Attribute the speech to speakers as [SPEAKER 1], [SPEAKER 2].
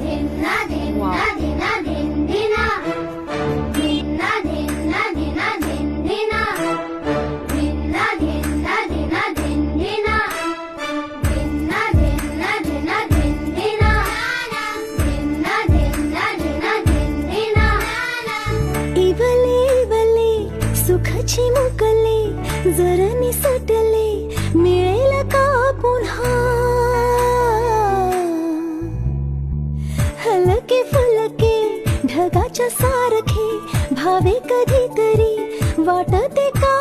[SPEAKER 1] धिन्ना धिन्ना धिना धिन्धिना धिन्ना धिन्ना धिना धिन्धिना धिन्ना धिन्ना धिना धिन्धिना धिन्ना धिन्ना धिना धिन्धिना धिन्ना धिन्ना धिना धिन्धिना
[SPEAKER 2] इवले इवले सुखाची मुकले जर निसटले मिळेल का पुन्हा हलके फुलके ढगाच्या सारखे भावे कधीतरी वाटते का